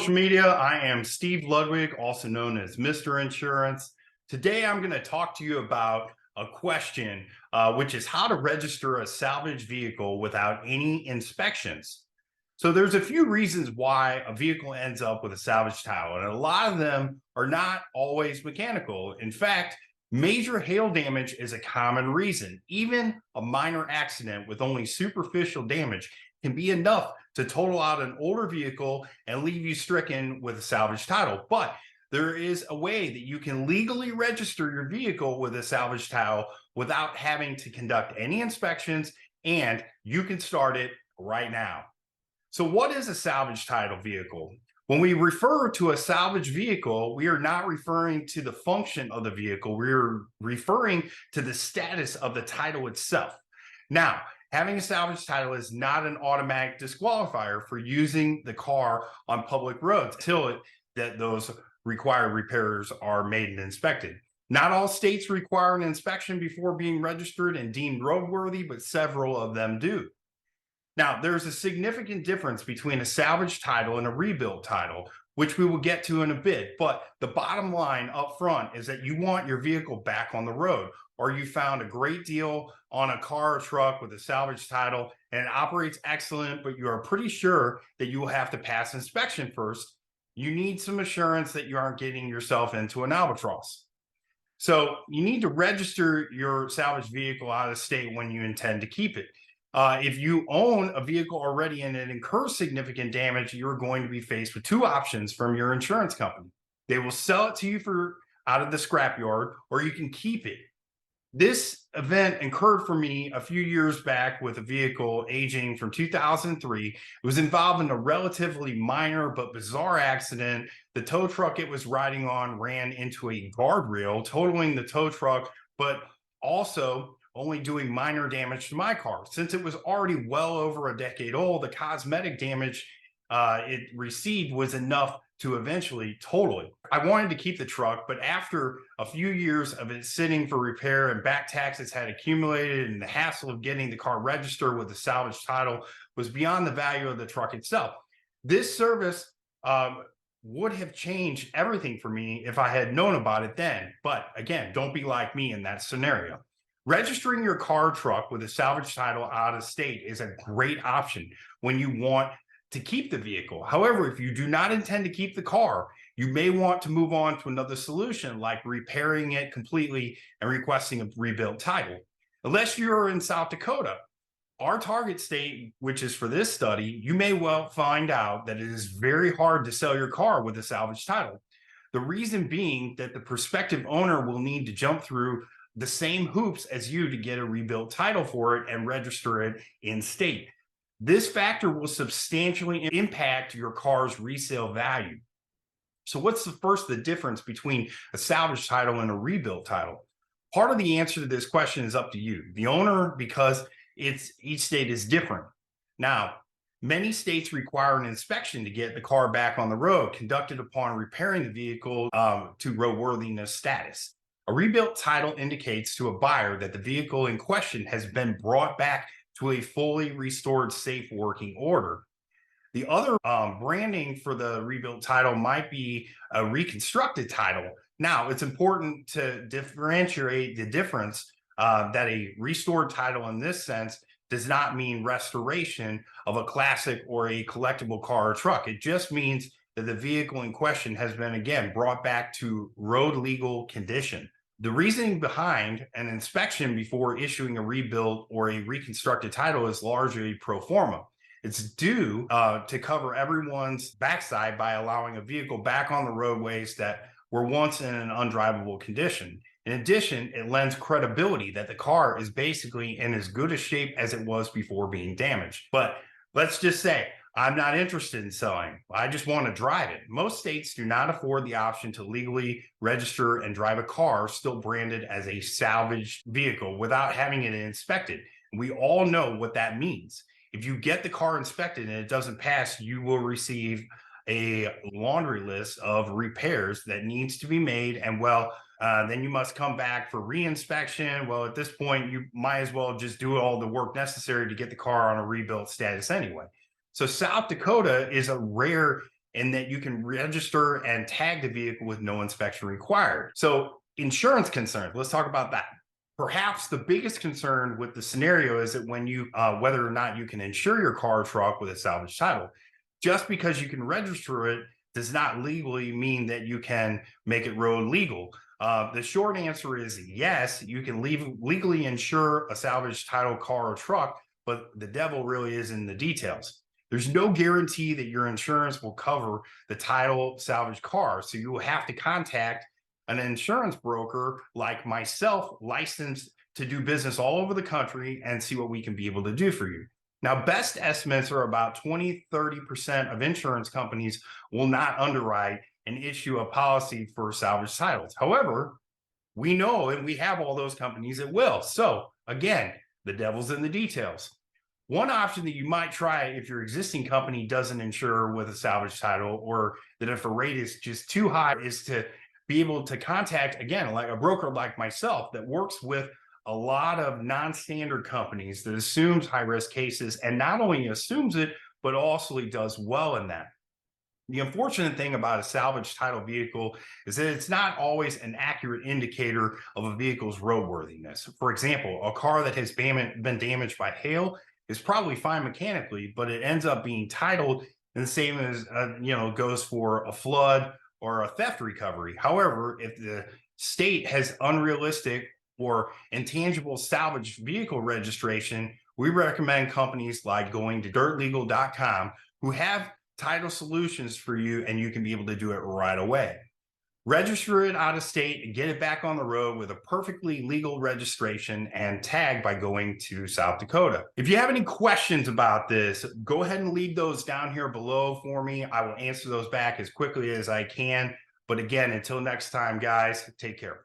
social media. I am Steve Ludwig, also known as Mr. Insurance. Today, I'm going to talk to you about a question, which is how to register a salvage vehicle without any inspections. So there's a few reasons why a vehicle ends up with a salvage title, and a lot of them are not always mechanical. In fact, major hail damage is a common reason. Even a minor accident with only superficial damage can be enough to total out an older vehicle and leave you stricken with a salvage title. But there is a way that you can legally register your vehicle with a salvage title without having to conduct any inspections, and you can start it right now. So what is a salvage title vehicle? When we refer to a salvage vehicle, we are not referring to the function of the vehicle. We're referring to the status of the title itself. Now, having a salvage title is not an automatic disqualifier for using the car on public roads until those required repairs are made and inspected. Not all states require an inspection before being registered and deemed roadworthy, but several of them do. Now, there's a significant difference between a salvage title and a rebuilt title, which we will get to in a bit. But the bottom line up front is that you want your vehicle back on the road, or you found a great deal on a car or truck with a salvage title and it operates excellent, but you are pretty sure that you will have to pass inspection first. You need some assurance that you aren't getting yourself into an albatross. So you need to register your salvage vehicle out of state when you intend to keep it. If you own a vehicle already and it incurs significant damage, you're going to be faced with two options from your insurance company. They will sell it to you out of the scrapyard, or you can keep it. This event occurred for me a few years back with a vehicle aging from 2003. It was involved in a relatively minor but bizarre accident. The tow truck it was riding on ran into a guardrail, totaling the tow truck, but also only doing minor damage to my car. Since it was already well over a decade old, the cosmetic damage it received was enough to eventually total it. I wanted to keep the truck, but after a few years of it sitting for repair and back taxes had accumulated and the hassle of getting the car registered with the salvage title was beyond the value of the truck itself. This service would have changed everything for me if I had known about it then. But again, don't be like me in that scenario. Registering your car or truck with a salvage title out of state is a great option when you want to keep the vehicle. However, if you do not intend to keep the car, you may want to move on to another solution like repairing it completely and requesting a rebuilt title. Unless you're in South Dakota, our target state, which is for this study, you may well find out that it is very hard to sell your car with a salvage title. The reason being that the prospective owner will need to jump through the same hoops as you to get a rebuilt title for it and register it in state. This factor will substantially impact your car's resale value. So what's the difference between a salvage title and a rebuilt title? Part of the answer to this question is up to you, the owner, because each state is different. Now, many states require an inspection to get the car back on the road, conducted upon repairing the vehicle to roadworthiness status. A rebuilt title indicates to a buyer that the vehicle in question has been brought back to a fully restored, safe working order. The other branding for the rebuilt title might be a reconstructed title. Now, it's important to differentiate the difference that a restored title in this sense does not mean restoration of a classic or a collectible car or truck. It just means that the vehicle in question has been, again, brought back to road legal condition. The reasoning behind an inspection before issuing a rebuilt or a reconstructed title is largely pro forma. It's due to cover everyone's backside by allowing a vehicle back on the roadways that were once in an undrivable condition. In addition, it lends credibility that the car is basically in as good a shape as it was before being damaged. But let's just say, I'm not interested in selling. I just want to drive it. Most states do not afford the option to legally register and drive a car still branded as a salvaged vehicle without having it inspected. We all know what that means. If you get the car inspected and it doesn't pass, you will receive a laundry list of repairs that needs to be made. And then you must come back for re-inspection. Well, at this point, you might as well just do all the work necessary to get the car on a rebuilt status anyway. So South Dakota is a rare and that you can register and tag the vehicle with no inspection required. So insurance concerns, let's talk about that. Perhaps the biggest concern with the scenario is that when you, whether or not you can insure your car or truck with a salvage title. Just because you can register it does not legally mean that you can make it road legal. The short answer is yes, you can legally insure a salvage title car or truck, but the devil really is in the details. There's no guarantee that your insurance will cover the title salvage car. So you will have to contact an insurance broker like myself, licensed to do business all over the country, and see what we can be able to do for you. Now, best estimates are about 20-30% of insurance companies will not underwrite and issue a policy for salvage titles. However, we know and we have all those companies that will. So again, the devil's in the details. One option that you might try if your existing company doesn't insure with a salvage title, or that if a rate is just too high, is to be able to contact, again, like a broker like myself that works with a lot of non-standard companies, that assumes high-risk cases, and not only assumes it, but also does well in that. The unfortunate thing about a salvage title vehicle is that it's not always an accurate indicator of a vehicle's roadworthiness. For example, a car that has been damaged by hail is probably fine mechanically, but it ends up being titled, and the same as goes for a flood or a theft recovery. However, if the state has unrealistic or intangible salvage vehicle registration, we recommend companies like going to dirtlegal.com, who have title solutions for you, and you can be able to do it right away. Register it out of state and get it back on the road with a perfectly legal registration and tag by going to South Dakota. If you have any questions about this, go ahead and leave those down here below for me. I will answer those back as quickly as I can. But again, until next time, guys, take care.